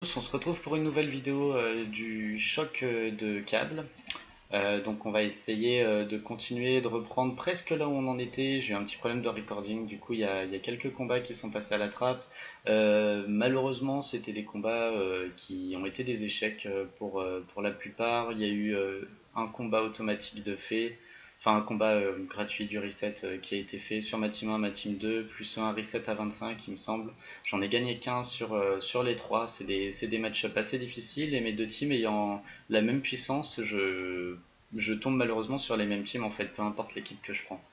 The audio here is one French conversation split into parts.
On se retrouve pour une nouvelle vidéo du choc de câble. Donc on va essayer de continuer, de reprendre presque là où on en était. J'ai eu un petit problème de recording, du coup il y a quelques combats qui sont passés à la trappe. Malheureusement c'était des combats qui ont été des échecs pour la plupart. Il y a eu un combat automatique de fait, enfin un combat gratuit du reset qui a été fait sur ma team 1, ma team 2, plus un reset à 25 il me semble. J'en ai gagné qu'un sur les trois. C'est des match-ups assez difficiles et mes deux teams ayant la même puissance, je tombe malheureusement sur les mêmes teams en fait, peu importe l'équipe que je prends.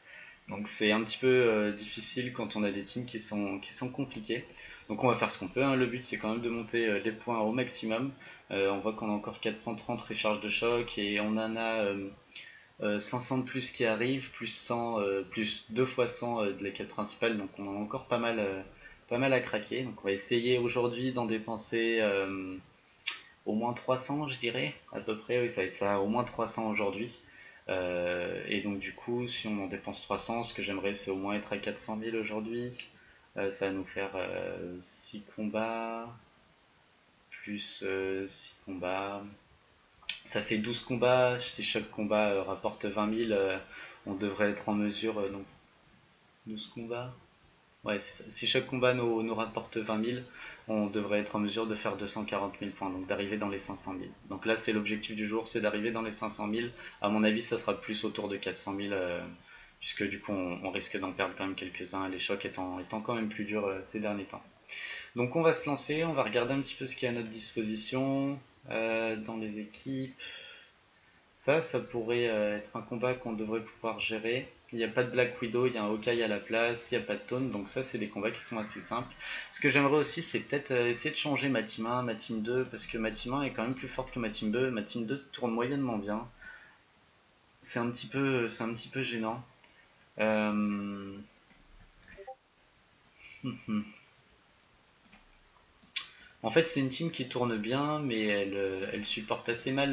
Donc c'est un petit peu difficile quand on a des teams qui sont compliqués. Donc on va faire ce qu'on peut, hein. Le but c'est quand même de monter les points au maximum. On voit qu'on a encore 430 recharges de choc et on en a 500 de plus qui arrivent, plus 100, plus 2 fois 100 de la quête principale, donc on a encore pas mal à craquer. Donc on va essayer aujourd'hui d'en dépenser au moins 300, je dirais, à peu près, oui, ça va être ça, au moins 300 aujourd'hui. Et donc du coup, si on en dépense 300, ce que j'aimerais c'est au moins être à 400 000 aujourd'hui. Ça va nous faire 6 combats, plus 6 combats. Ça fait 12 combats, si chaque combat rapporte 20 000, on devrait être en mesure... donc 12 combats. Ouais, c'est ça. Si chaque combat nous rapporte 20 000, on devrait être en mesure de faire 240 000 points, donc d'arriver dans les 500 000. Donc là, c'est l'objectif du jour, c'est d'arriver dans les 500 000. À mon avis, ça sera plus autour de 400 000, puisque du coup, on risque d'en perdre quand même quelques-uns, les chocs étant quand même plus durs ces derniers temps. Donc on va se lancer, on va regarder un petit peu ce qu'il y a à notre disposition dans les équipes. Ça pourrait être un combat qu'on devrait pouvoir gérer. Il n'y a pas de Black Widow, il y a un Hawkeye à la place, il n'y a pas de Taunt, donc ça c'est des combats qui sont assez simples. Ce que j'aimerais aussi c'est peut-être essayer de changer ma team 1, ma team 2, parce que ma team 1 est quand même plus forte que ma team 2. Ma team 2 tourne moyennement bien. C'est un petit peu gênant. Euh, En fait, c'est une team qui tourne bien, mais elle supporte assez mal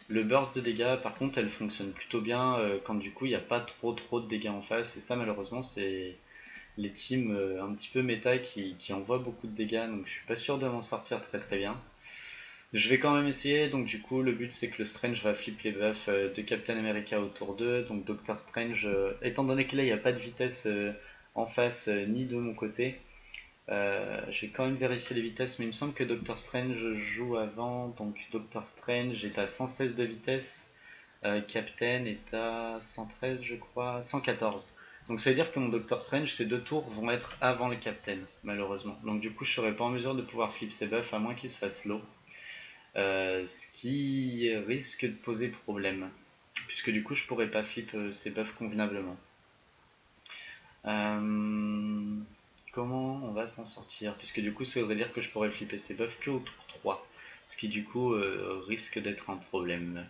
le burst de dégâts. Par contre, elle fonctionne plutôt bien quand du coup il n'y a pas trop de dégâts en face. Et ça, malheureusement, c'est les teams un petit peu méta qui envoient beaucoup de dégâts. Donc, je suis pas sûr de m'en sortir très bien. Je vais quand même essayer. Donc, du coup, le but c'est que le Strange va flip les buffs de Captain America autour d'eux. Donc, Doctor Strange, étant donné que là il n'y a pas de vitesse en face ni de mon côté. Je vais quand même vérifier les vitesses, mais il me semble que Doctor Strange joue avant, donc Doctor Strange est à 116 de vitesse, Captain est à 113 je crois, 114. Donc ça veut dire que mon Doctor Strange, ces deux tours vont être avant le Captain, malheureusement. Donc du coup je serai pas en mesure de pouvoir flip ses buffs à moins qu'il se fasse low. Ce qui risque de poser problème, puisque du coup je pourrais pas flip ses buffs convenablement. Euh, Comment on va s'en sortir? Puisque du coup, ça voudrait dire que je pourrais flipper ces buffs que au tour 3. Ce qui du coup risque d'être un problème.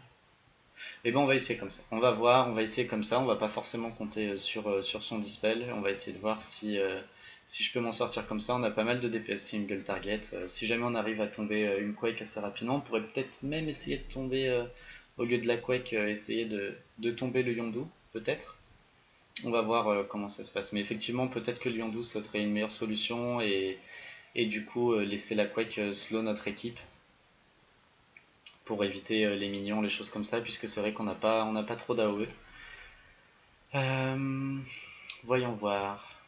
Et ben on va essayer comme ça. On va voir, on va essayer comme ça. On va pas forcément compter sur son dispel. On va essayer de voir si je peux m'en sortir comme ça. On a pas mal de DPS single target. Si jamais on arrive à tomber une Quake assez rapidement, on pourrait peut-être même essayer de tomber, au lieu de la Quake, essayer de tomber le Yondu, peut-être. On va voir comment ça se passe. Mais effectivement, peut-être que Lyon 12, ça serait une meilleure solution et du coup, laisser la Quake slow notre équipe pour éviter les minions, les choses comme ça, puisque c'est vrai qu'on n'a pas trop d'AOE. Euh, Voyons voir.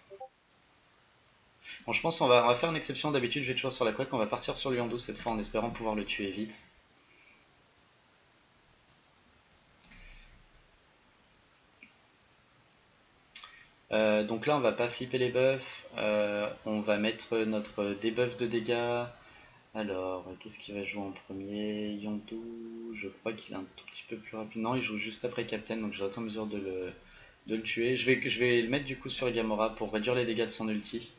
Bon, je pense qu'on va faire une exception. D'habitude, je vais toujours sur la Quake. On va partir sur Lyon 12 cette fois en espérant pouvoir le tuer vite. Donc là, on va pas flipper les buffs. On va mettre notre debuff de dégâts. Alors, qu'est-ce qu'il va jouer en premier? Yondu, je crois qu'il est un tout petit peu plus rapide. Non, il joue juste après Captain, donc je vais être en mesure de le tuer. Je vais le mettre du coup sur Gamora pour réduire les dégâts de son ulti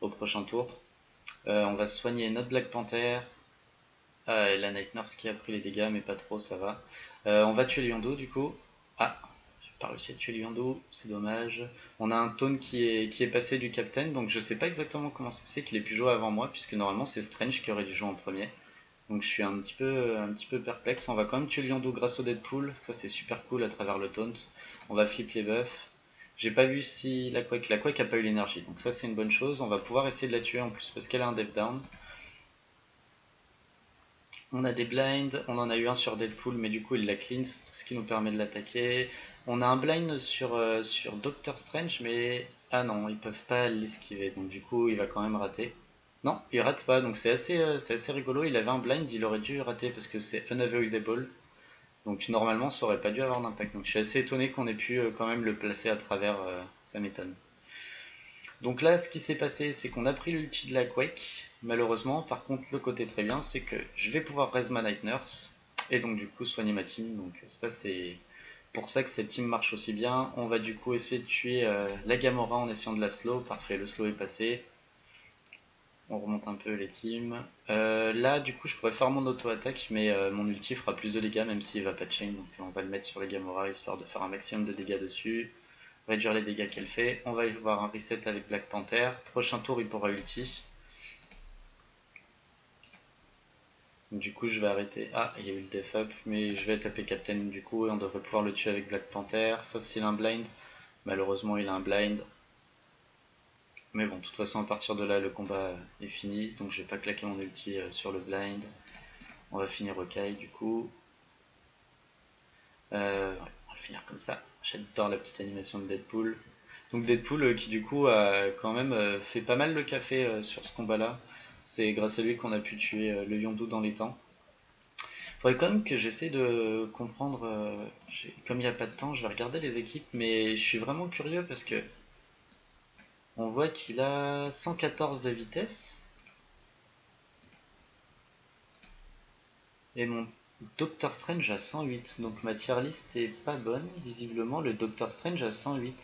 au prochain tour. On va soigner notre Black Panther. Ah, et la Night Nurse qui a pris les dégâts, mais pas trop, ça va. On va tuer Lyondo du coup. Ah, j'ai pas réussi à tuer Lyondo, c'est dommage. On a un Taunt qui est passé du Captain, donc je sais pas exactement comment ça se fait qu'il ait pu jouer avant moi, puisque normalement c'est Strange qui aurait dû jouer en premier. Donc je suis un petit peu perplexe. On va quand même tuer Lyondo grâce au Deadpool, ça c'est super cool à travers le Taunt. On va flip les buffs. J'ai pas vu si la Quake a pas eu l'énergie, donc ça c'est une bonne chose. On va pouvoir essayer de la tuer en plus parce qu'elle a un dev down. On a des blinds, on en a eu un sur Deadpool, mais du coup il l'a cleanse, ce qui nous permet de l'attaquer. On a un blind sur Doctor Strange, mais... Ah non, ils peuvent pas l'esquiver, donc du coup il va quand même rater. Non, il rate pas, donc c'est assez rigolo. Il avait un blind, il aurait dû rater parce que c'est unavoidable. Donc normalement ça aurait pas dû avoir d'impact. Donc je suis assez étonné qu'on ait pu quand même le placer à travers, ça m'étonne. Donc là, ce qui s'est passé, c'est qu'on a pris l'ulti de la Quake, malheureusement. Par contre, le côté très bien, c'est que je vais pouvoir raise ma Night Nurse, et donc du coup soigner ma team. Donc ça, c'est pour ça que cette team marche aussi bien. On va du coup essayer de tuer la Gamora en essayant de la slow. Parfait, le slow est passé. On remonte un peu les teams. Là, du coup, je pourrais faire mon auto-attaque, mais mon ulti fera plus de dégâts, même s'il va pas de chain. Donc on va le mettre sur la Gamora, histoire de faire un maximum de dégâts dessus. Réduire les dégâts qu'elle fait. On va y voir un reset avec Black Panther. Prochain tour, il pourra ulti. Du coup, je vais arrêter. Ah, il y a eu le def up, mais je vais taper Captain du coup, et on devrait pouvoir le tuer avec Black Panther, sauf s'il a un blind. Malheureusement, il a un blind. Mais bon, de toute façon, à partir de là, le combat est fini, donc je vais pas claquer mon ulti sur le blind. On va finir Hawkeye du coup. Ouais, on va le finir comme ça. J'adore la petite animation de Deadpool. Donc Deadpool qui du coup a quand même fait pas mal le café sur ce combat-là. C'est grâce à lui qu'on a pu tuer le Yondu dans les temps. Faudrait quand même que j'essaie de comprendre, comme il n'y a pas de temps, je vais regarder les équipes, mais je suis vraiment curieux parce que on voit qu'il a 114 de vitesse et mon Doctor Strange a 108, donc ma tier list est pas bonne, visiblement le Doctor Strange a 108.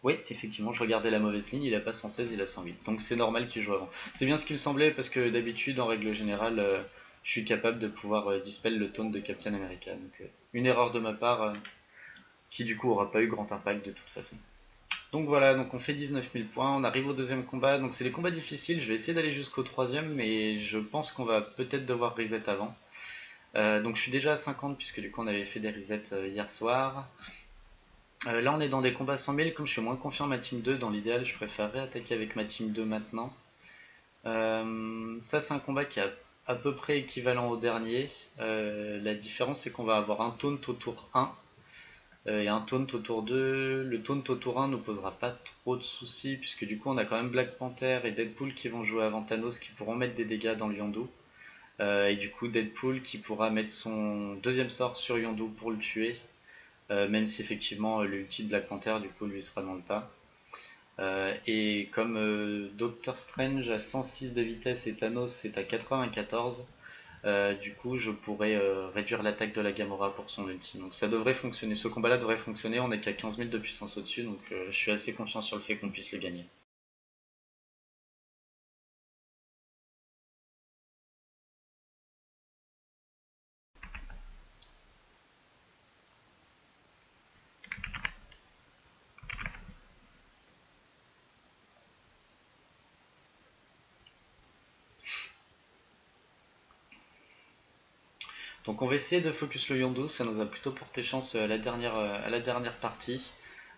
Oui, effectivement, je regardais la mauvaise ligne, il a pas 116, il a 108, donc c'est normal qu'il joue avant. C'est bien ce qu'il me semblait parce que d'habitude, en règle générale, je suis capable de pouvoir dispel le taunt de Captain America, donc une erreur de ma part qui du coup aura pas eu grand impact de toute façon. Donc voilà, donc on fait 19 000 points, on arrive au deuxième combat, donc c'est les combats difficiles, je vais essayer d'aller jusqu'au troisième, mais je pense qu'on va peut-être devoir reset avant. Donc je suis déjà à 50 puisque du coup on avait fait des resets hier soir. Là on est dans des combats 100 000, comme je suis moins confiant en ma team 2, dans l'idéal je préfère réattaquer avec ma team 2 maintenant. Ça c'est un combat qui est à peu près équivalent au dernier. La différence c'est qu'on va avoir un taunt au tour 1 et un taunt au tour 2. Le taunt au tour 1 nous posera pas trop de soucis puisque du coup on a quand même Black Panther et Deadpool qui vont jouer avant Thanos qui pourront mettre des dégâts dans le Yondu. Et du coup Deadpool qui pourra mettre son deuxième sort sur Yondu pour le tuer. Même si effectivement l'ulti de Black Panther du coup lui sera dans le tas. Et comme Doctor Strange a 106 de vitesse et Thanos est à 94, du coup je pourrais réduire l'attaque de la Gamora pour son ulti. Donc ça devrait fonctionner, ce combat là devrait fonctionner, on est qu'à 15 000 de puissance au dessus, donc je suis assez confiant sur le fait qu'on puisse le gagner. Donc on va essayer de focus le Yondu, ça nous a plutôt porté chance à la dernière partie.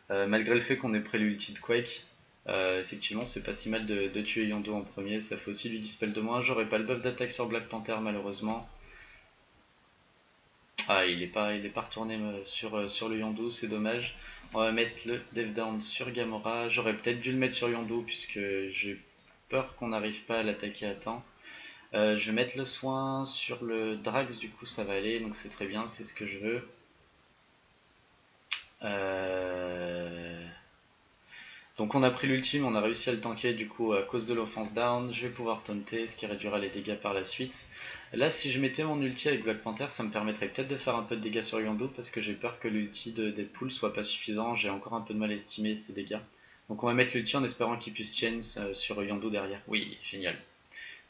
Malgré le fait qu'on ait pris l'ulti de Quake, effectivement c'est pas si mal de tuer Yondu en premier, ça fait aussi du dispel de moins. J'aurais pas le buff d'attaque sur Black Panther malheureusement. Ah, il est pas retourné sur le Yondu, c'est dommage. On va mettre le Dev Down sur Gamora. J'aurais peut-être dû le mettre sur Yondu puisque j'ai peur qu'on n'arrive pas à l'attaquer à temps. Je vais mettre le soin sur le Drax, du coup ça va aller, donc c'est très bien, c'est ce que je veux. Donc on a pris l'ultime, on a réussi à le tanker du coup à cause de l'offense down. Je vais pouvoir taunter, ce qui réduira les dégâts par la suite. Là si je mettais mon ulti avec Black Panther, ça me permettrait peut-être de faire un peu de dégâts sur Yondu parce que j'ai peur que l'ulti de Deadpool soit pas suffisant, j'ai encore un peu de mal à estimer ses dégâts. Donc on va mettre l'ulti en espérant qu'il puisse chain sur Yondu derrière. Oui, génial.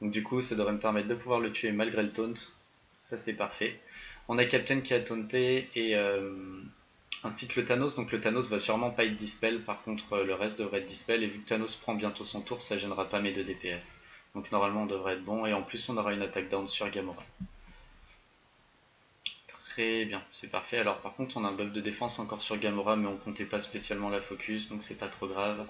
Donc du coup ça devrait me permettre de pouvoir le tuer malgré le taunt. Ça c'est parfait. On a Captain qui a taunté et ainsi que le Thanos, donc le Thanos va sûrement pas être dispel, par contre le reste devrait être dispel, et vu que Thanos prend bientôt son tour, ça gênera pas mes 2 DPS. Donc normalement on devrait être bon, et en plus on aura une attaque down sur Gamora. Très bien, c'est parfait. Alors par contre on a un buff de défense encore sur Gamora, mais on comptait pas spécialement la focus, donc c'est pas trop grave.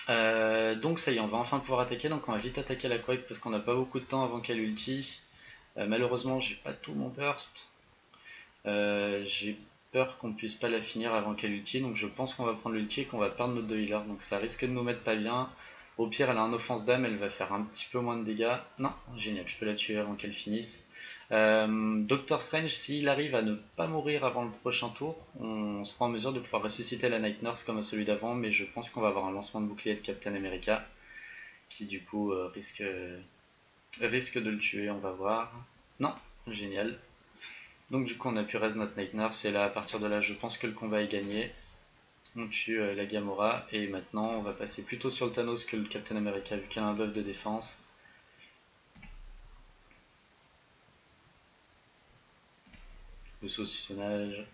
Donc ça y est, on va enfin pouvoir attaquer, donc on va vite attaquer la Quake parce qu'on n'a pas beaucoup de temps avant qu'elle ulti. Malheureusement j'ai pas tout mon burst. J'ai peur qu'on puisse pas la finir avant qu'elle ulti, donc je pense qu'on va prendre l'ulti et qu'on va perdre notre 2 healer, donc ça risque de nous mettre pas bien. Au pire elle a un offense d'âme, elle va faire un petit peu moins de dégâts. Non, génial, je peux la tuer avant qu'elle finisse. Doctor Strange, s'il arrive à ne pas mourir avant le prochain tour, on sera en mesure de pouvoir ressusciter la Night Nurse comme à celui d'avant, mais je pense qu'on va avoir un lancement de bouclier de Captain America qui du coup risque de le tuer, on va voir. Non, génial. Donc du coup on a pu raise notre Night Nurse et là à partir de là je pense que le combat est gagné. On tue la Gamora et maintenant on va passer plutôt sur le Thanos que le Captain America vu qu'il a un buff de défense. Le saucissonnage.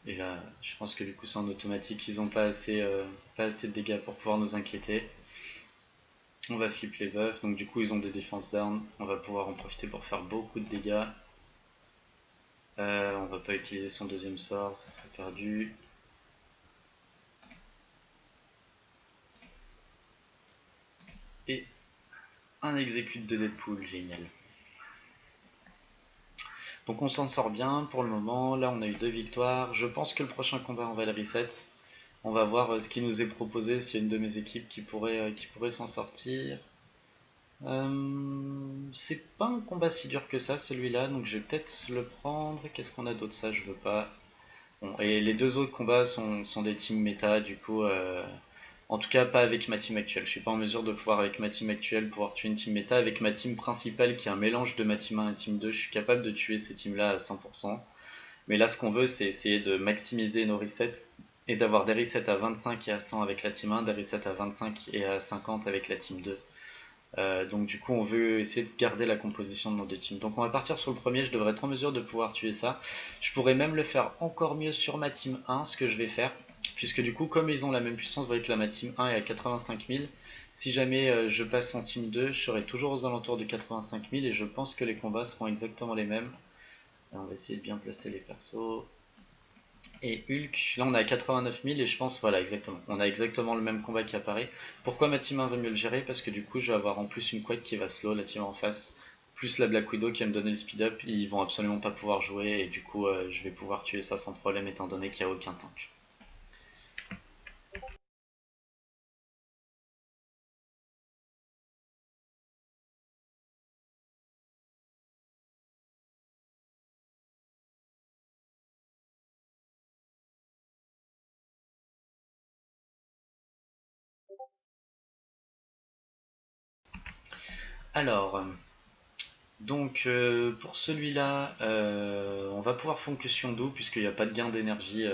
Et là je pense que du coup c'est en automatique, ils ont pas assez de dégâts pour pouvoir nous inquiéter. On va flip les buffs, donc du coup ils ont des défenses down, on va pouvoir en profiter pour faire beaucoup de dégâts. On va pas utiliser son deuxième sort, ça serait perdu. Et un exécute de Deadpool, génial. Donc on s'en sort bien pour le moment, là on a eu 2 victoires, je pense que le prochain combat on va le reset. On va voir ce qui nous est proposé, s'il y a une de mes équipes qui pourrait s'en sortir. C'est pas un combat si dur que ça celui-là, donc je vais peut-être le prendre. Qu'est-ce qu'on a d'autre? Ça je veux pas. Bon, et les deux autres combats sont des teams méta, du coup, en tout cas pas avec ma team actuelle. Je suis pas en mesure de pouvoir avec ma team actuelle pouvoir tuer une team méta. Avec ma team principale qui est un mélange de ma team 1 et team 2, je suis capable de tuer ces teams-là à 100%. Mais là ce qu'on veut c'est essayer de maximiser nos resets et d'avoir des resets à 25 et à 100 avec la team 1, des resets à 25 et à 50 avec la team 2. Donc du coup on veut essayer de garder la composition de nos deux teams. Donc on va partir sur le premier, je devrais être en mesure de pouvoir tuer ça. Je pourrais même le faire encore mieux sur ma team 1, ce que je vais faire. Puisque du coup comme ils ont la même puissance, vous voyez que là ma team 1 est à 85 000. Si jamais je passe en team 2, je serai toujours aux alentours de 85 000 et je pense que les combats seront exactement les mêmes. Alors, on va essayer de bien placer les persos. Et Hulk, là on est à 89 000 et je pense, voilà exactement, on a exactement le même combat qui apparaît. Pourquoi ma team 1 veut mieux le gérer? Parce que du coup je vais avoir en plus une Quake qui va slow la team en face, plus la Black Widow qui va me donner le speed up, ils vont absolument pas pouvoir jouer et du coup je vais pouvoir tuer ça sans problème étant donné qu'il n'y a aucun tank. Alors, pour celui-là, on va pouvoir focus Yondu puisqu'il n'y a pas de gain d'énergie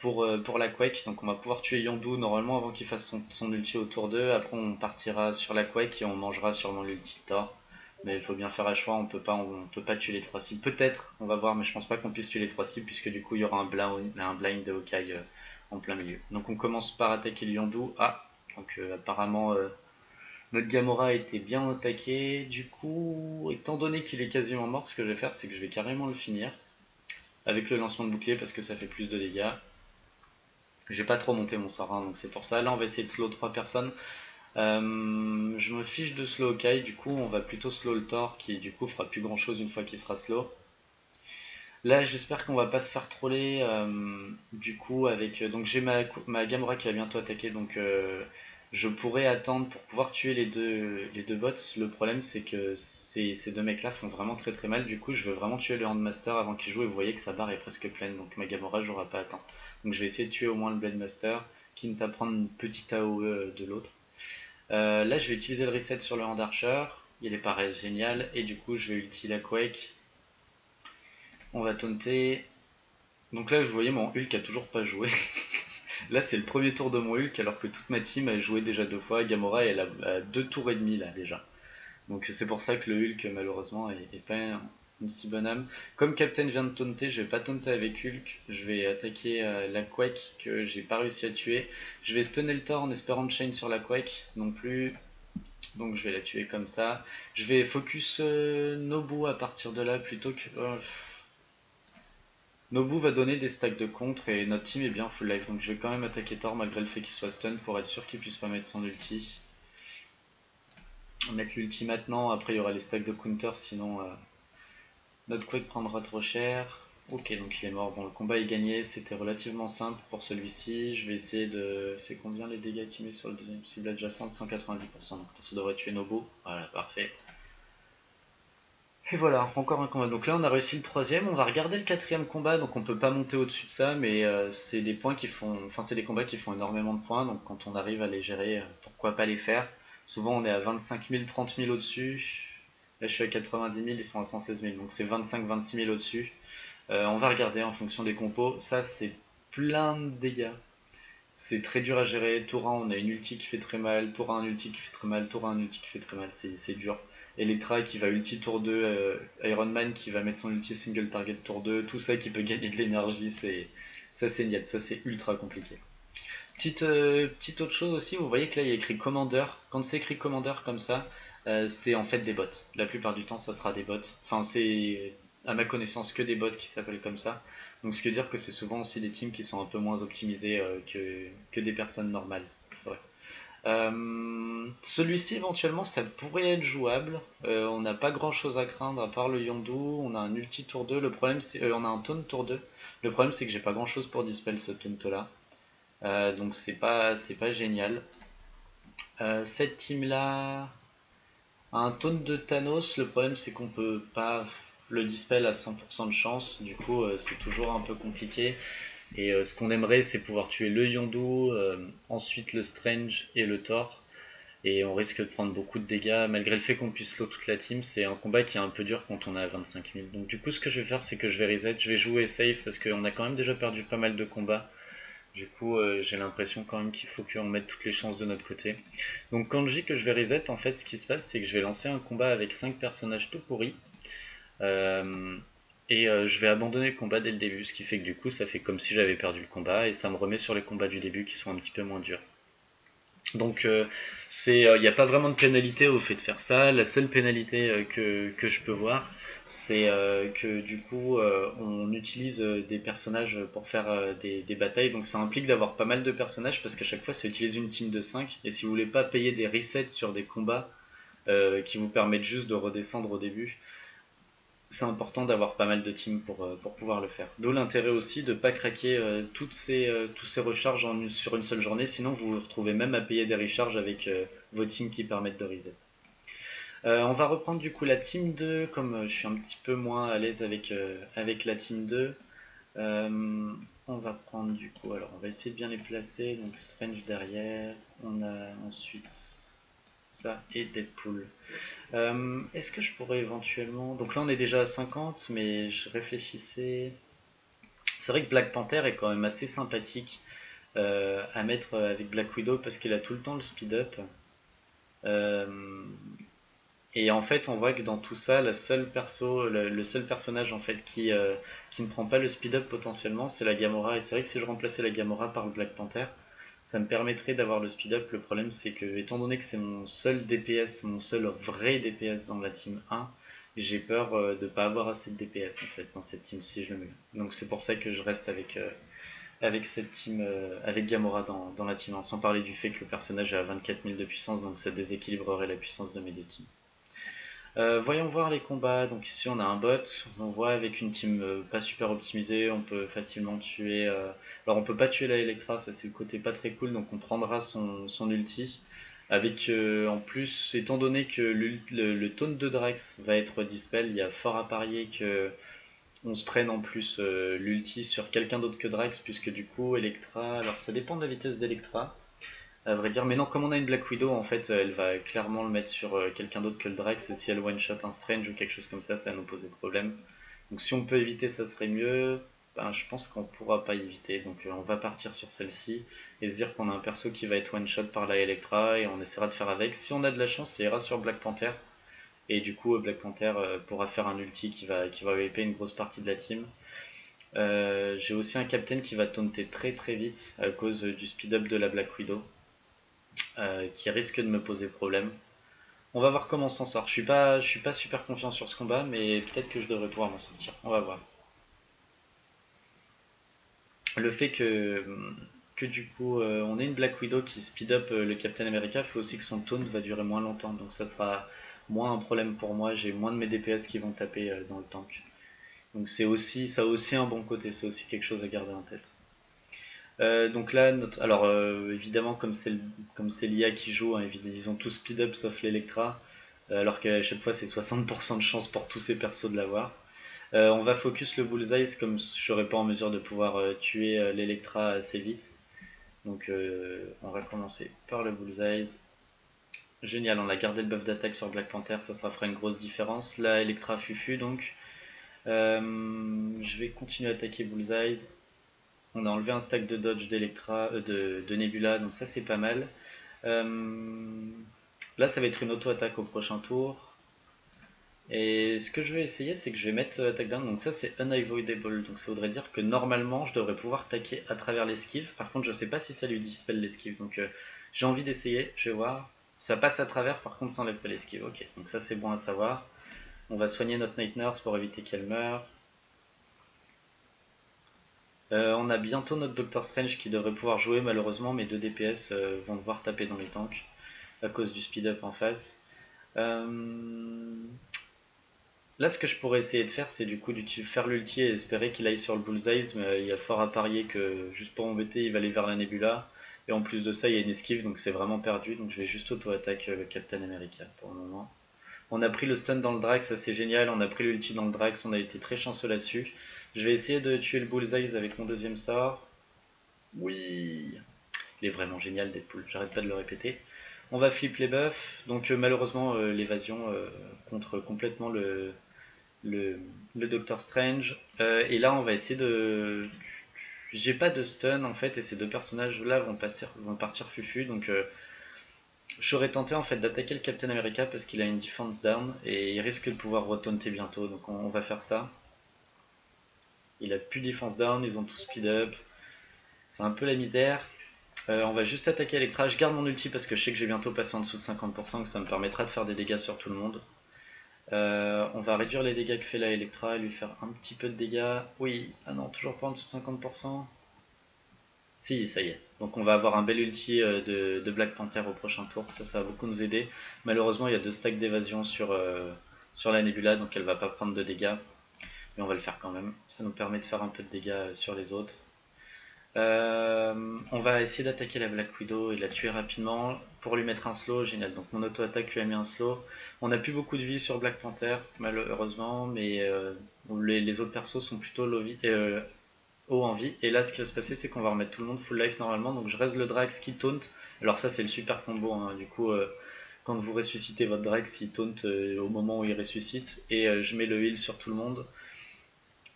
pour la Quake, donc on va pouvoir tuer Yondu normalement avant qu'il fasse son ulti autour d'eux. Après on partira sur la Quake et on mangera sûrement l'ulti de Thor. Mais il faut bien faire un choix, on peut pas tuer les trois cibles. Peut-être, on va voir, mais je pense pas qu'on puisse tuer les trois cibles puisque du coup il y aura un blind de Hawkeye en plein milieu. Donc on commence par attaquer le Yondu. Ah, donc apparemment notre Gamora a été bien attaqué. Du coup, étant donné qu'il est quasiment mort, ce que je vais faire c'est que je vais carrément le finir avec le lancement de bouclier parce que ça fait plus de dégâts. J'ai pas trop monté mon sort, hein, donc c'est pour ça. Là, on va essayer de slow 3 personnes. Je me fiche de slow Kai, du coup, on va plutôt slow le Thor qui, du coup, fera plus grand chose une fois qu'il sera slow. Là, j'espère qu'on va pas se faire troller. Du coup, avec. Donc, j'ai ma Gamora qui va bientôt attaquer, donc je pourrais attendre pour pouvoir tuer les deux bots. Le problème, c'est que ces deux mecs-là font vraiment très très mal. Du coup, je veux vraiment tuer le Handmaster avant qu'il joue. Et vous voyez que sa barre est presque pleine, donc ma Gamora, j'aurai pas attendre. Donc, je vais essayer de tuer au moins le Blademaster, quitte à prendre une petite AOE de l'autre. Là, je vais utiliser le reset sur le Hand Archer. Il est pareil, génial. Et du coup, je vais utiliser la Quake. On va taunter. Donc là, vous voyez, mon Hulk a toujours pas joué. Là, c'est le premier tour de mon Hulk, alors que toute ma team a joué déjà 2 fois. Gamora, elle a 2 tours et demi là déjà. Donc c'est pour ça que le Hulk, malheureusement, est pas une si bonne âme. Comme Captain vient de taunter, je vais pas taunter avec Hulk. Je vais attaquer la Quake que j'ai pas réussi à tuer. Je vais stunner le Thor en espérant de chain sur la Quake non plus. Donc je vais la tuer comme ça. Je vais focus Nobu à partir de là plutôt que. Nobu va donner des stacks de contre et notre team est bien full life, donc je vais quand même attaquer Thor malgré le fait qu'il soit stun pour être sûr qu'il puisse pas mettre son ulti. On va mettre l'ulti maintenant, après il y aura les stacks de counter, sinon notre Quake prendra trop cher. Ok, donc il est mort. Bon, le combat est gagné, c'était relativement simple pour celui-ci. Je vais essayer de... C'est combien les dégâts qu'il met sur le deuxième cible adjacente? 190%, donc ça devrait tuer Nobu. Voilà, parfait. Et voilà, encore un combat. Donc là, on a réussi le troisième. On va regarder le quatrième combat. Donc on peut pas monter au-dessus de ça, mais c'est des points qui font, enfin c'est des combats qui font énormément de points. Donc quand on arrive à les gérer, pourquoi pas les faire. Souvent, on est à 25 000, 30 000 au-dessus. Là, je suis à 90 000, ils sont à 116 000. Donc c'est 25, 26 000 au-dessus. On va regarder en fonction des compos. Ça, c'est plein de dégâts. C'est très dur à gérer. Tour 1, on a une ulti qui fait très mal. Tour 1, un ulti qui fait très mal. Tour 1, un ulti qui fait très mal. C'est dur. Electra qui va ulti tour 2, Iron Man qui va mettre son ulti single target tour 2, tout ça qui peut gagner de l'énergie, ça c'est niette, ça c'est ultra compliqué. Petite autre chose aussi, vous voyez que là il y a écrit Commander. Quand c'est écrit Commander comme ça, c'est en fait des bots. La plupart du temps ça sera des bots. Enfin c'est à ma connaissance que des bots qui s'appellent comme ça. Donc ce qui veut dire que c'est souvent aussi des teams qui sont un peu moins optimisés que des personnes normales. Ouais. Celui-ci éventuellement ça pourrait être jouable. On n'a pas grand chose à craindre à part le Yondu. On a un ulti tour 2. Le problème c'est on a un taunt tour 2. Le problème c'est que j'ai pas grand chose pour dispel ce taunt là. Donc c'est pas génial. Cette team là a un taunt de Thanos. Le problème c'est qu'on peut pas le dispel à 100% de chance. Du coup c'est toujours un peu compliqué. Et ce qu'on aimerait, c'est pouvoir tuer le Yondu, ensuite le Strange et le Thor. Et on risque de prendre beaucoup de dégâts, malgré le fait qu'on puisse slow toute la team. C'est un combat qui est un peu dur quand on est à 25 000. Donc du coup, ce que je vais faire, c'est que je vais reset. Je vais jouer safe parce qu'on a quand même déjà perdu pas mal de combats. Du coup, j'ai l'impression quand même qu'il faut qu'on mette toutes les chances de notre côté. Donc quand je dis que je vais reset, en fait, ce qui se passe, c'est que je vais lancer un combat avec 5 personnages tout pourris. Je vais abandonner le combat dès le début, ce qui fait que du coup ça fait comme si j'avais perdu le combat et ça me remet sur les combats du début qui sont un petit peu moins durs. Donc il n'y a pas vraiment de pénalité au fait de faire ça. La seule pénalité que je peux voir, c'est que du coup on utilise des personnages pour faire des batailles. Donc ça implique d'avoir pas mal de personnages parce qu'à chaque fois ça utilise une team de 5. Et si vous voulez pas payer des resets sur des combats qui vous permettent juste de redescendre au début, c'est important d'avoir pas mal de teams pour pouvoir le faire. D'où l'intérêt aussi de ne pas craquer tous ces recharges sur une seule journée, sinon vous vous retrouvez même à payer des recharges avec vos teams qui permettent de reset. On va reprendre du coup la team 2, comme je suis un petit peu moins à l'aise avec la team 2. On va prendre du coup, alors on va essayer de bien les placer, donc Strange derrière, on a ensuite ça et Deadpool. Est-ce que je pourrais éventuellement... Donc là on est déjà à 50, mais je réfléchissais... C'est vrai que Black Panther est quand même assez sympathique à mettre avec Black Widow parce qu'il a tout le temps le speed up. Et en fait on voit que dans tout ça, le seul personnage en fait qui ne prend pas le speed up potentiellement, c'est la Gamora. Et c'est vrai que si je remplaçais la Gamora par le Black Panther, ça me permettrait d'avoir le speed up. Le problème c'est que étant donné que c'est mon seul DPS, mon seul vrai DPS dans la team 1, j'ai peur de pas avoir assez de DPS en fait dans cette team si je le mets. Donc c'est pour ça que je reste avec cette team, avec Gamora dans la team 1, sans parler du fait que le personnage est à 24 000 de puissance, donc ça déséquilibrerait la puissance de mes deux teams. Voyons voir les combats. Donc ici on a un bot. On voit avec une team pas super optimisée, on peut facilement tuer. Alors on peut pas tuer la Electra, ça c'est le côté pas très cool. Donc on prendra son ulti. Avec en plus, étant donné que le taunt de Drax va être dispel, il y a fort à parier que on se prenne en plus l'ulti sur quelqu'un d'autre que Drax, puisque du coup Electra. Alors ça dépend de la vitesse d'Electra, à vrai dire. Mais non, comme on a une Black Widow, en fait, elle va clairement le mettre sur quelqu'un d'autre que le Drax. Et si elle one-shot un Strange ou quelque chose comme ça va nous poser problème. Donc si on peut éviter, ça serait mieux. Ben, je pense qu'on pourra pas éviter. Donc on va partir sur celle-ci et se dire qu'on a un perso qui va être one-shot par la Electra et on essaiera de faire avec. Si on a de la chance, ça ira sur Black Panther. Et du coup, Black Panther pourra faire un ulti qui va wiper une grosse partie de la team. J'ai aussi un Captain qui va taunter très très vite à cause du speed-up de la Black Widow. Qui risque de me poser problème. On va voir comment on s'en sort. Je suis pas super confiant sur ce combat, mais peut-être que je devrais pouvoir m'en sortir. On va voir. le fait que du coup on ait une Black Widow qui speed up le Captain America fait aussi que son taunt va durer moins longtemps, donc ça sera moins un problème pour moi, j'ai moins de mes DPS qui vont taper dans le tank. Donc c'est aussi, ça a aussi un bon côté, c'est aussi quelque chose à garder en tête. Donc là, alors évidemment comme c'est l'IA qui joue, hein, ils ont tous speed up sauf l'Electra, alors qu'à chaque fois c'est 60% de chance pour tous ces persos de l'avoir. On va focus le bullseye comme je serais pas en mesure de pouvoir tuer l'Electra assez vite. Donc on va commencer par le bullseye. Génial, on a gardé le buff d'attaque sur Black Panther, ça fera une grosse différence. Là, Electra Fufu donc. Je vais continuer à attaquer bullseye. On a enlevé un stack de dodge d'Electra, de Nebula, donc ça c'est pas mal. Là ça va être une auto-attaque au prochain tour. Et ce que je vais essayer, c'est que je vais mettre attaque down, donc ça c'est unavoidable, donc ça voudrait dire que normalement je devrais pouvoir taquer à travers l'esquive. Par contre je sais pas si ça lui dispelle l'esquive, donc j'ai envie d'essayer, je vais voir. Ça passe à travers, par contre ça enlève pas l'esquive, ok, donc ça c'est bon à savoir. On va soigner notre Night Nurse pour éviter qu'elle meure. On a bientôt notre Doctor Strange qui devrait pouvoir jouer, malheureusement mes 2 DPS vont devoir taper dans les tanks à cause du speed up en face. Là ce que je pourrais essayer de faire c'est du coup faire l'ulti et espérer qu'il aille sur le bullseye, mais il y a fort à parier que juste pour embêter il va aller vers la Nebula. Et en plus de ça il y a une esquive donc c'est vraiment perdu, donc je vais juste auto-attaque le Captain America pour le moment. On a pris le stun dans le Drax, ça c'est génial, on a pris l'ulti dans le Drax, on a été très chanceux là-dessus. Je vais essayer de tuer le bullseye avec mon deuxième sort. Oui, il est vraiment génial Deadpool, j'arrête pas de le répéter. On va flip les buffs, donc malheureusement l'évasion contre complètement le Doctor Strange. Et là on va essayer de... J'ai pas de stun en fait et ces deux personnages là vont partir fufu, donc j'aurais tenté en fait d'attaquer le Captain America parce qu'il a une defense down et il risque de pouvoir retaunter bientôt, donc on va faire ça. Il a plus de defense down, ils ont tout speed up, c'est un peu la misère. On va juste attaquer Electra, je garde mon ulti parce que je sais que je vais bientôt passer en dessous de 50%, que ça me permettra de faire des dégâts sur tout le monde. On va réduire les dégâts que fait la Electra et lui faire un petit peu de dégâts. Oui, ah non, toujours pas en dessous de 50%. Si, ça y est. Donc on va avoir un bel ulti de Black Panther au prochain tour, ça va beaucoup nous aider. Malheureusement il y a 2 stacks d'évasion sur la Nebula, donc elle va pas prendre de dégâts. Mais on va le faire quand même, ça nous permet de faire un peu de dégâts sur les autres. On va essayer d'attaquer la Black Widow et de la tuer rapidement pour lui mettre un slow, génial. Donc mon auto-attaque lui a mis un slow. On n'a plus beaucoup de vie sur Black Panther, malheureusement, mais les autres persos sont plutôt haut en vie. Et là, ce qui va se passer, c'est qu'on va remettre tout le monde full life normalement. Donc je reste le Drax qui taunt. Alors ça, c'est le super combo, hein. Du coup, quand vous ressuscitez votre Drax, il taunt au moment où il ressuscite. Et je mets le heal sur tout le monde.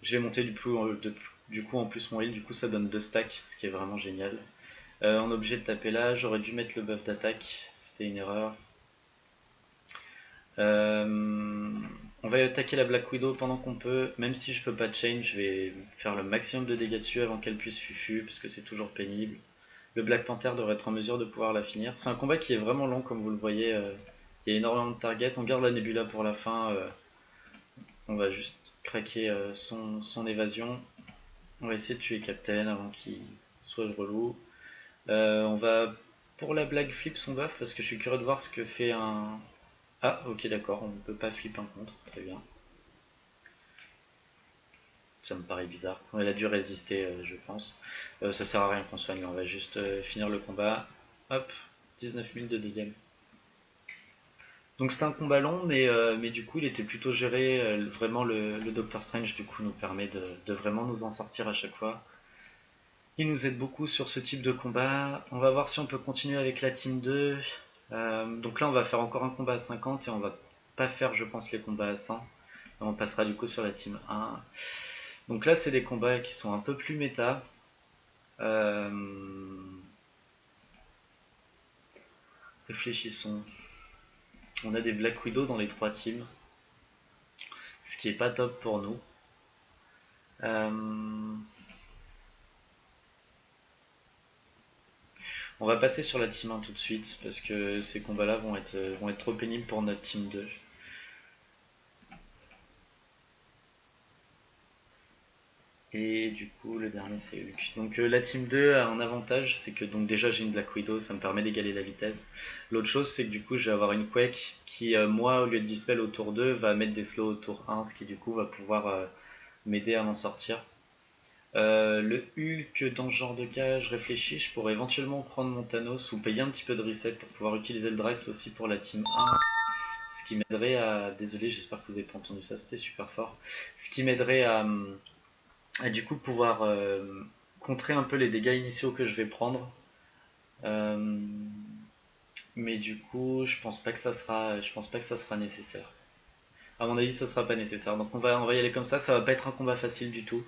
Je vais monter du coup en plus mon heal, du coup ça donne 2 stacks, ce qui est vraiment génial. On est obligé de taper là, j'aurais dû mettre le buff d'attaque, c'était une erreur. On va attaquer la Black Widow pendant qu'on peut, même si je peux pas chain, je vais faire le maximum de dégâts dessus avant qu'elle puisse fufu, parce que c'est toujours pénible. Le Black Panther devrait être en mesure de pouvoir la finir. C'est un combat qui est vraiment long comme vous le voyez, il y a énormément de targets, on garde la Nebula pour la fin, on va juste craquer son évasion. On va essayer de tuer Captain avant qu'il soit relou. On va pour la blague flip son buff parce que je suis curieux de voir ce que fait un... Ah ok d'accord, on ne peut pas flip un contre, très bien. Ça me paraît bizarre. Elle a dû résister je pense. Ça sert à rien qu'on soigne, on va juste finir le combat. Hop, 19 000 de dégâts. Donc c'était un combat long, mais du coup il était plutôt géré. Vraiment le Doctor Strange du coup nous permet de vraiment nous en sortir à chaque fois. Il nous aide beaucoup sur ce type de combat. On va voir si on peut continuer avec la team 2. Donc là on va faire encore un combat à 50 et on va pas faire je pense les combats à 100. On passera du coup sur la team 1. Donc là c'est des combats qui sont un peu plus méta. Réfléchissons. On a des Black Widow dans les 3 teams, ce qui est pas top pour nous. On va passer sur la team 1 tout de suite parce que ces combats là vont être trop pénibles pour notre team 2. Et du coup, le dernier c'est Hulk. Donc la team 2 a un avantage, c'est que donc déjà j'ai une Black Widow, ça me permet d'égaler la vitesse. L'autre chose, c'est que du coup, je vais avoir une Quake qui, moi, au lieu de dispel au tour 2, va mettre des slows au tour 1, ce qui du coup va pouvoir m'aider à m'en sortir. Le Hulk, dans ce genre de cas, je réfléchis, je pourrais éventuellement prendre mon Thanos ou payer un petit peu de reset pour pouvoir utiliser le Drax aussi pour la team 1. Ce qui m'aiderait à... Désolé, j'espère que vous n'avez pas entendu ça, c'était super fort. Ce qui m'aiderait à du coup pouvoir contrer un peu les dégâts initiaux que je vais prendre. Euh, mais du coup, je pense pas que ça sera nécessaire. À mon avis, ça sera pas nécessaire. Donc on va y aller comme ça va pas être un combat facile du tout.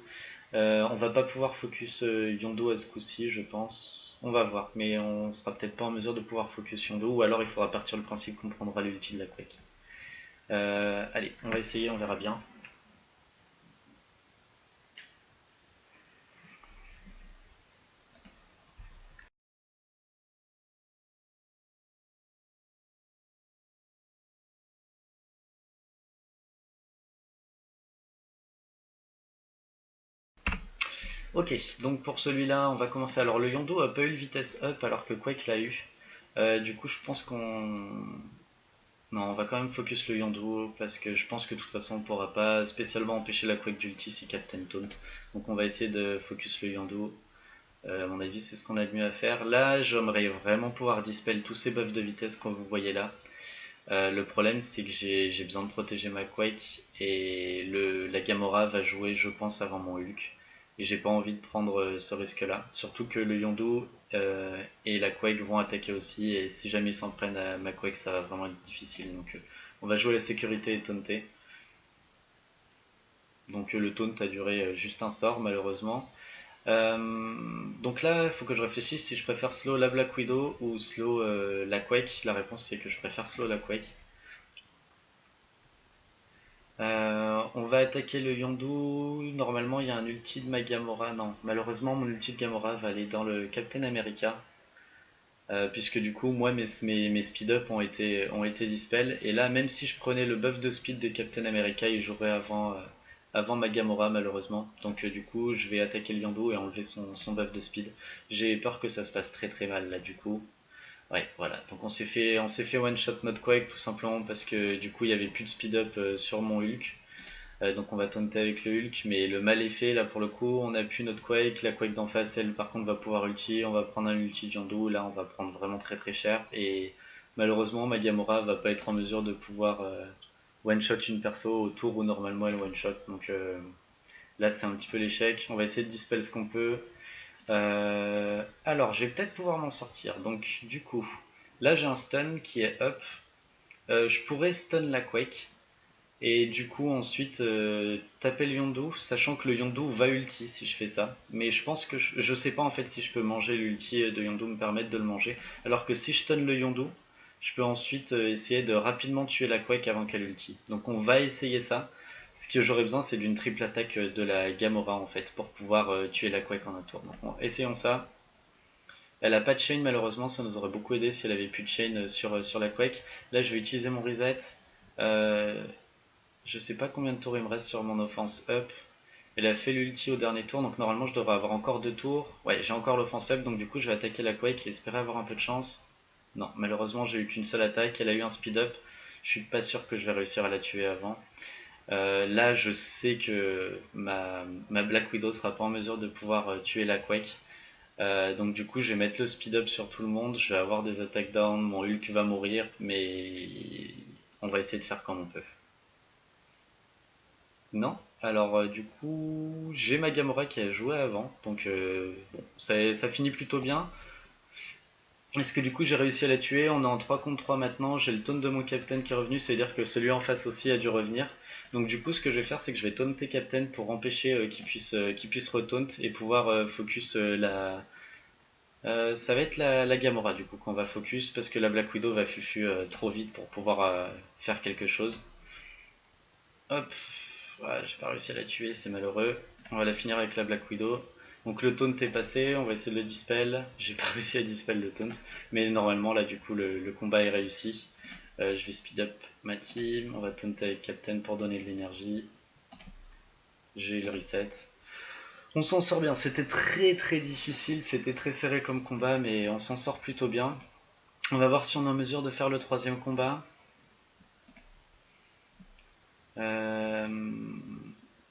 On va pas pouvoir focus Yondo à ce coup-ci, je pense. On va voir, mais on sera peut-être pas en mesure de pouvoir focus Yondo, ou alors il faudra partir du principe qu'on prendra l'ulti de la Quake. Allez, on va essayer, on verra bien. Ok, donc pour celui-là, on va commencer. Alors le Yondo a pas eu le vitesse up alors que Quake l'a eu. Du coup, je pense qu'on... Non, on va quand même focus le Yondo parce que je pense que de toute façon on pourra pas spécialement empêcher la Quake d'ulti si Captain taunt. Donc on va essayer de focus le Yondo. À mon avis, c'est ce qu'on a de mieux à faire. Là, j'aimerais vraiment pouvoir dispel tous ces buffs de vitesse que vous voyez là. Le problème, c'est que j'ai besoin de protéger ma Quake et la Gamora va jouer, je pense, avant mon Hulk. Et j'ai pas envie de prendre ce risque-là. Surtout que le Yondu et la Quake vont attaquer aussi. Et si jamais ils s'en prennent à ma Quake, ça va vraiment être difficile. Donc on va jouer la sécurité et taunter. Donc le taunt a duré juste un sort, malheureusement. Donc là, il faut que je réfléchisse si je préfère slow la Black Widow ou slow la Quake. La réponse c'est que je préfère slow la Quake. On va attaquer le Yondu. Normalement, il y a un ulti de ma Gamora. Non, malheureusement, mon ulti de Gamora va aller dans le Captain America. Puisque du coup, moi, mes speed-up ont été dispel. Et là, même si je prenais le buff de speed de Captain America, il jouerait avant ma Gamora, malheureusement. Donc, du coup, je vais attaquer le Yondu et enlever son buff de speed. J'ai peur que ça se passe très très mal là, du coup. Ouais, voilà. Donc, on s'est fait one shot notre Quake tout simplement parce que du coup, il y avait plus de speed-up sur mon Hulk. Donc on va taunter avec le Hulk, mais le mal est fait là pour le coup. On a pu notre Quake, la Quake d'en face, elle par contre va pouvoir ulti. On va prendre un ulti de Yondu, là on va prendre vraiment très très cher. Et malheureusement, ma Gamora va pas être en mesure de pouvoir one shot une perso au tour où normalement elle one shot. Donc là c'est un petit peu l'échec. On va essayer de dispel ce qu'on peut. Alors je vais peut-être pouvoir m'en sortir. Donc du coup, là j'ai un stun qui est up. Je pourrais stun la Quake. Et du coup, ensuite, taper le Yondu, sachant que le Yondu va ulti si je fais ça. Mais je pense que je sais pas en fait si je peux manger l'ulti de Yondu, me permettre de le manger. Alors que si je stun le Yondu, je peux ensuite essayer de rapidement tuer la Quake avant qu'elle ulti. Donc on va essayer ça. Ce que j'aurais besoin, c'est d'une triple attaque de la Gamora en fait, pour pouvoir tuer la Quake en un tour. Donc essayons ça. Elle a pas de chain malheureusement, ça nous aurait beaucoup aidé si elle avait plus de chain sur la Quake. Là, je vais utiliser mon reset. Euh, je sais pas combien de tours il me reste sur mon offense up. Elle a fait l'ulti au dernier tour, donc normalement je devrais avoir encore 2 tours. Ouais, j'ai encore l'offense up, donc du coup je vais attaquer la Quake et espérer avoir un peu de chance. Non, malheureusement j'ai eu qu'une seule attaque, elle a eu un speed up. Je suis pas sûr que je vais réussir à la tuer avant. Là je sais que ma Black Widow sera pas en mesure de pouvoir tuer la Quake. Donc du coup je vais mettre le speed up sur tout le monde, je vais avoir des attaques down, mon Hulk va mourir, mais on va essayer de faire comme on peut. Non. Alors du coup, j'ai ma Gamora qui a joué avant, donc bon, ça finit plutôt bien. Est-ce que du coup j'ai réussi à la tuer? On est en 3 contre 3 maintenant, j'ai le taunt de mon Captain qui est revenu, ça veut dire que celui en face aussi a dû revenir. Donc du coup ce que je vais faire c'est que je vais taunter Captain pour empêcher qu'il puisse retaunt et pouvoir focus la... ça va être la Gamora du coup qu'on va focus parce que la Black Widow va fufu trop vite pour pouvoir faire quelque chose. Hop, voilà, j'ai pas réussi à la tuer, c'est malheureux. On va la finir avec la Black Widow. Donc le taunt est passé, on va essayer de le dispel. J'ai pas réussi à dispel le taunt, mais normalement là du coup le combat est réussi. Je vais speed up ma team, on va taunter avec Captain pour donner de l'énergie. J'ai eu le reset. On s'en sort bien, c'était très très difficile, c'était très serré comme combat, mais on s'en sort plutôt bien. On va voir si on est en mesure de faire le troisième combat. Euh,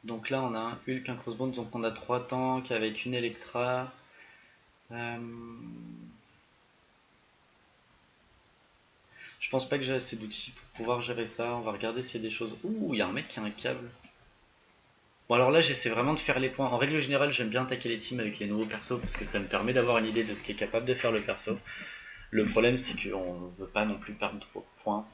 Donc là on a un Hulk, un Crossbones, donc on a 3 tanks avec une Electra. Euh, Je pense pas que j'ai assez d'outils pour pouvoir gérer ça. On va regarder s'il y a des choses. Ouh, il y a un mec qui a un câble. Bon alors là j'essaie vraiment de faire les points. En règle générale j'aime bien attaquer les teams avec les nouveaux persos parce que ça me permet d'avoir une idée de ce qu'est capable de faire le perso. Le problème c'est qu'on ne veut pas non plus perdre trop de points.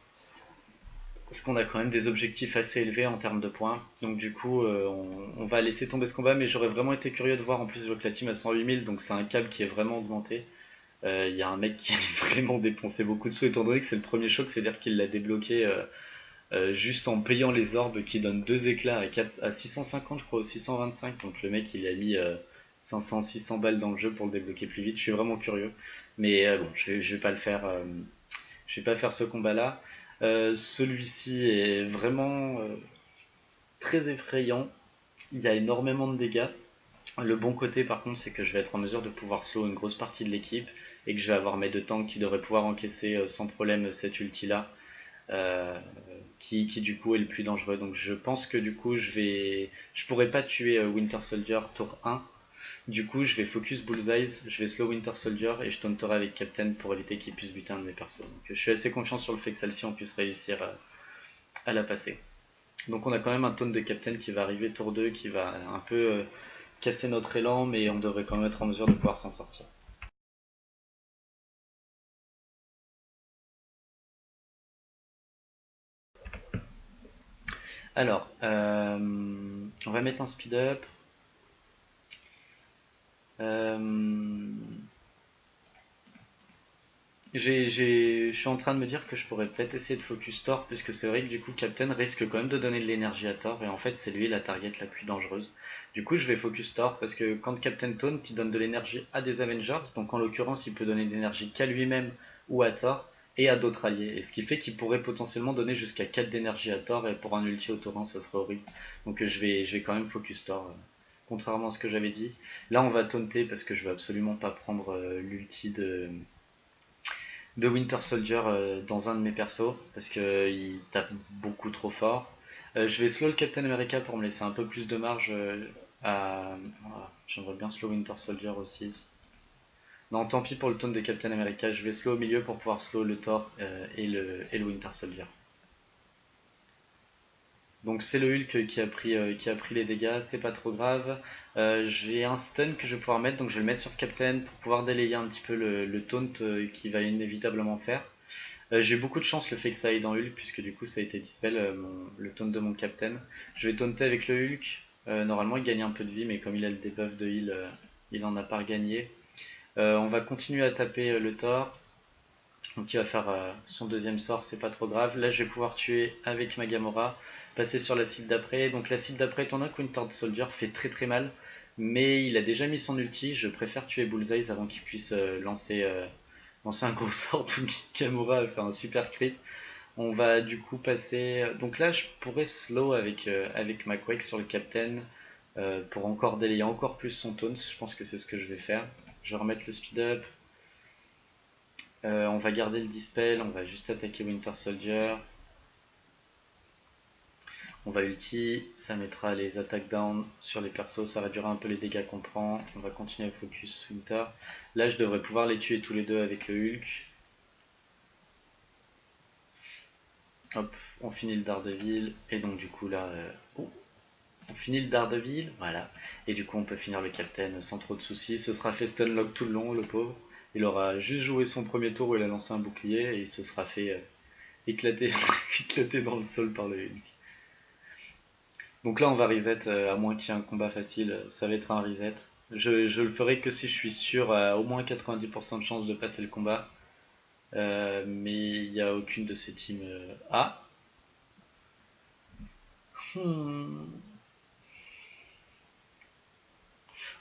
Parce qu'on a quand même des objectifs assez élevés en termes de points. Donc du coup on va laisser tomber ce combat, mais j'aurais vraiment été curieux de voir. En plus je vois que la team a 108 000, donc c'est un câble qui est vraiment augmenté. Il y a un mec qui a vraiment dépensé beaucoup de sous étant donné que c'est le premier choc, c'est-à-dire qu'il l'a débloqué juste en payant les orbes qui donnent 2 éclats à 650 je crois, ou 625. Donc le mec il a mis 500-600 balles dans le jeu pour le débloquer plus vite. Je suis vraiment curieux. Mais bon, je vais pas le faire. Je vais pas faire ce combat là. Celui-ci est vraiment très effrayant. Il y a énormément de dégâts. Le bon côté par contre c'est que je vais être en mesure de pouvoir slow une grosse partie de l'équipe et que je vais avoir mes 2 tanks qui devraient pouvoir encaisser sans problème cette ulti là. Qui du coup est le plus dangereux. Donc je pense que du coup je pourrais pas tuer Winter Soldier tour 1. Du coup je vais focus Bullseyes, je vais slow Winter Soldier et je taunterai avec Captain pour éviter qu'il puisse buter un de mes persos. Donc je suis assez confiant sur le fait que celle-ci on puisse réussir à la passer. Donc on a quand même un taunt de Captain qui va arriver tour 2, qui va un peu casser notre élan, mais on devrait quand même être en mesure de pouvoir s'en sortir. Alors, on va mettre un speed up. Euh, je suis en train de me dire que je pourrais peut-être essayer de focus Thor, puisque c'est vrai que du coup Captain risque quand même de donner de l'énergie à Thor, et en fait c'est lui la target la plus dangereuse. Du coup je vais focus Thor, parce que quand Captain taunt, il donne de l'énergie à des Avengers, donc en l'occurrence il peut donner de l'énergie qu'à lui-même ou à Thor, et à d'autres alliés, et ce qui fait qu'il pourrait potentiellement donner jusqu'à 4 d'énergie à Thor, et pour un ulti au tour 1 ça serait horrible. Donc je vais quand même focus Thor, contrairement à ce que j'avais dit. Là on va taunter, parce que je veux absolument pas prendre l'ulti de Winter Soldier dans un de mes persos parce qu'il tape beaucoup trop fort. Je vais slow le Captain America pour me laisser un peu plus de marge voilà. J'aimerais bien slow Winter Soldier aussi. Non, tant pis pour le taunt de Captain America. Je vais slow au milieu pour pouvoir slow le Thor et le Winter Soldier. Donc c'est le Hulk qui a pris les dégâts, c'est pas trop grave. J'ai un stun que je vais pouvoir mettre, donc je vais le mettre sur Captain pour pouvoir délayer un petit peu le taunt qu'il va inévitablement faire. J'ai eu beaucoup de chance le fait que ça aille dans Hulk, puisque du coup ça a été dispel le taunt de mon Captain. Je vais taunter avec le Hulk. Normalement il gagne un peu de vie, mais comme il a le debuff de heal, il en a pas regagné. On va continuer à taper le Thor. Donc il va faire son deuxième sort, c'est pas trop grave. Là je vais pouvoir tuer avec ma Gamora, passer sur la cible d'après. Donc la cible d'après, étant donné que Winter Soldier fait très très mal, mais il a déjà mis son ulti, je préfère tuer Bullseye avant qu'il puisse lancer un gros sort. Donc Gamora a fait un super crit. On va du coup passer... Donc là je pourrais slow avec ma Quake sur le Captain pour encore délayer encore plus son taunt. Je pense que c'est ce que je vais faire. Je vais remettre le speed up. On va garder le dispel, on va juste attaquer Winter Soldier. On va ulti, ça mettra les attaques down sur les persos, ça réduira un peu les dégâts qu'on prend. On va continuer à focus Winter. Là je devrais pouvoir les tuer tous les deux avec le Hulk. Hop, on finit le Daredevil. Et donc du coup là... on finit le Daredevil, voilà. Et du coup on peut finir le Captain sans trop de soucis. Ce sera fait stunlock tout le long, le pauvre. Il aura juste joué son premier tour où il a lancé un bouclier et il se sera fait éclater, éclater dans le sol par le Hulk. Donc là on va reset, à moins qu'il y ait un combat facile, ça va être un reset. Je le ferai que si je suis sûr à au moins 90% de chance de passer le combat. Mais il n'y a aucune de ces teams. Ah. Hmm.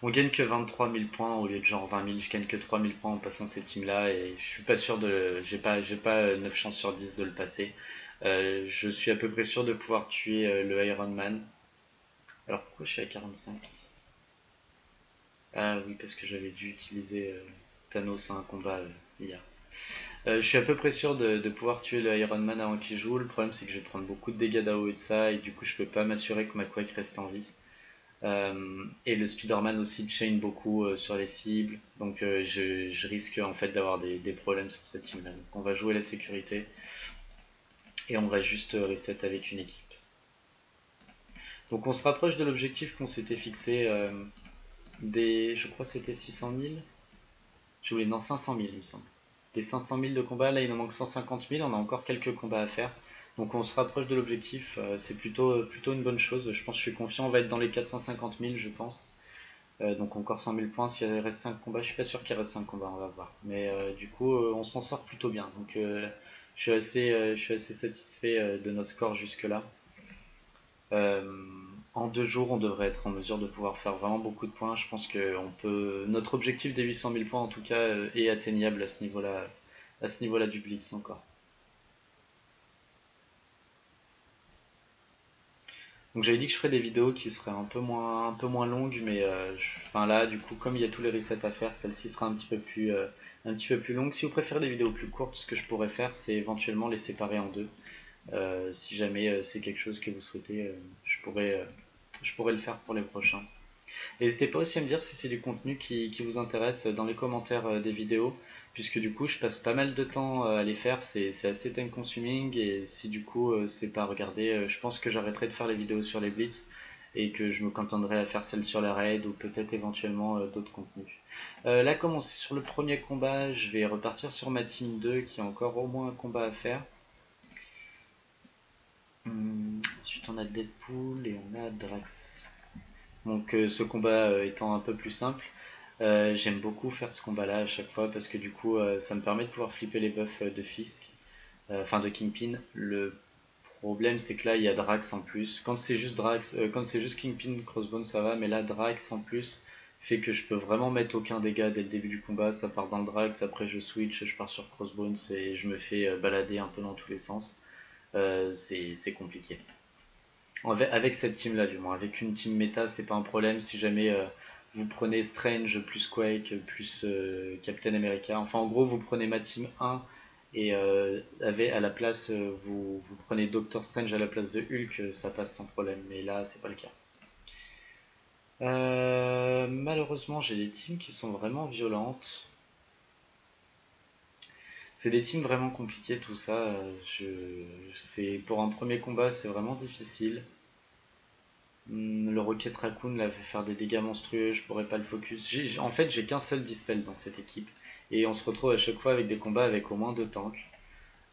On gagne que 23 000 points au lieu de genre 20 000. Je gagne que 3 000 points en passant ces teams là et je suis pas sûr de. J'ai pas 9 chances sur 10 de le passer. Je suis à peu près sûr de pouvoir tuer le Iron Man. Alors pourquoi je suis à 45? Ah oui, parce que j'avais dû utiliser Thanos à un combat hier. Je suis à peu près sûr de pouvoir tuer le Iron Man avant qu'il joue. Le problème c'est que je vais prendre beaucoup de dégâts d'AO et de ça, et du coup je peux pas m'assurer que ma Quake reste en vie. Et le Spider-Man aussi chain beaucoup sur les cibles, donc je risque en fait d'avoir des problèmes sur cette team là. Donc on va jouer la sécurité et on va juste reset avec une équipe. Donc on se rapproche de l'objectif qu'on s'était fixé je crois que c'était 600 000. Je voulais, non, 500 000 il me semble. Des 500 000 de combat, là il en manque 150 000, on a encore quelques combats à faire. Donc on se rapproche de l'objectif, c'est plutôt une bonne chose. Je pense que je suis confiant, on va être dans les 450 000 je pense. Donc encore 100 000 points, s'il reste 5 combats, je suis pas sûr qu'il reste 5 combats, on va voir. Mais du coup on s'en sort plutôt bien. Donc je suis assez satisfait de notre score jusque là. En 2 jours, on devrait être en mesure de pouvoir faire vraiment beaucoup de points. Je pense que notre objectif des 800 000 points en tout cas est atteignable à ce niveau-là du Blitz encore. Donc j'avais dit que je ferais des vidéos qui seraient un peu moins longues, mais enfin là, du coup, comme il y a tous les resets à faire, celle-ci sera un petit peu plus longue. Si vous préférez des vidéos plus courtes, ce que je pourrais faire, c'est éventuellement les séparer en deux. Si jamais c'est quelque chose que vous souhaitez, je pourrais le faire pour les prochains. N'hésitez pas aussi à me dire si c'est du contenu qui vous intéresse dans les commentaires des vidéos, puisque du coup je passe pas mal de temps à les faire, c'est assez time consuming, et si du coup c'est pas regardé, je pense que j'arrêterai de faire les vidéos sur les blitz et que je me contenterai à faire celles sur la raid ou peut-être éventuellement d'autres contenus. Là, comme on est sur le premier combat, je vais repartir sur ma team 2 qui a encore au moins un combat à faire. Ensuite on a Deadpool et on a Drax. Donc ce combat étant un peu plus simple, j'aime beaucoup faire ce combat là à chaque fois parce que du coup ça me permet de pouvoir flipper les buffs de Fisk, enfin de Kingpin. Le problème c'est que là il y a Drax en plus. Quand c'est juste quand c'est juste Kingpin, Crossbone ça va, mais là Drax en plus fait que je peux vraiment mettre aucun dégât dès le début du combat. Ça part dans le Drax, après je switch, je pars sur Crossbones et je me fais balader un peu dans tous les sens. C'est compliqué. Avec cette team là du moins, avec une team méta c'est pas un problème. Si jamais vous prenez Strange plus Quake plus Captain America, enfin en gros vous prenez ma team 1 et à la place vous prenez Doctor Strange à la place de Hulk, ça passe sans problème, mais là c'est pas le cas. Malheureusement j'ai des teams qui sont vraiment violentes. C'est des teams vraiment compliqués tout ça. Pour un premier combat c'est vraiment difficile. Le Rocket Raccoon là fait faire des dégâts monstrueux, je pourrais pas le focus. En fait, j'ai qu'un seul dispel dans cette équipe. Et on se retrouve à chaque fois avec des combats avec au moins 2 tanks.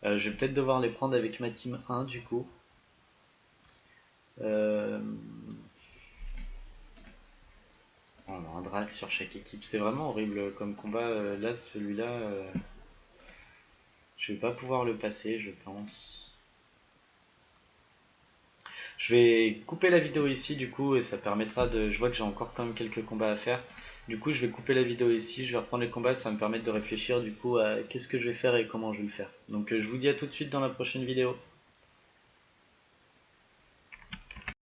Je vais peut-être devoir les prendre avec ma team 1 du coup. On a un Drax sur chaque équipe. C'est vraiment horrible comme combat. Là, celui-là, je vais pas pouvoir le passer, je pense. Je vais couper la vidéo ici du coup et ça permettra de... Je vois que j'ai encore quand même quelques combats à faire. Du coup je vais couper la vidéo ici, je vais reprendre les combats, ça va me permettre de réfléchir du coup à qu'est-ce que je vais faire et comment je vais le faire. Donc je vous dis à tout de suite dans la prochaine vidéo.